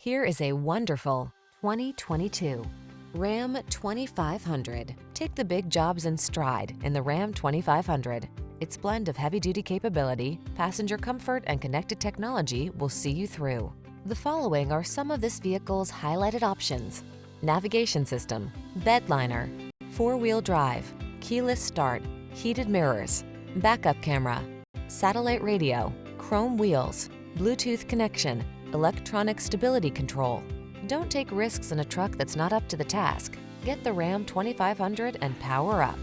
Here is a wonderful 2022 Ram 2500. Take the big jobs in stride in the Ram 2500. Its blend of heavy-duty capability, passenger comfort, and connected technology will see you through. The following are some of this vehicle's highlighted options: navigation system, bed liner, four-wheel drive, keyless start, heated mirrors, backup camera, satellite radio, chrome wheels, Bluetooth connection, electronic stability control. Don't take risks in a truck that's not up to the task. Get the Ram 2500 and power up.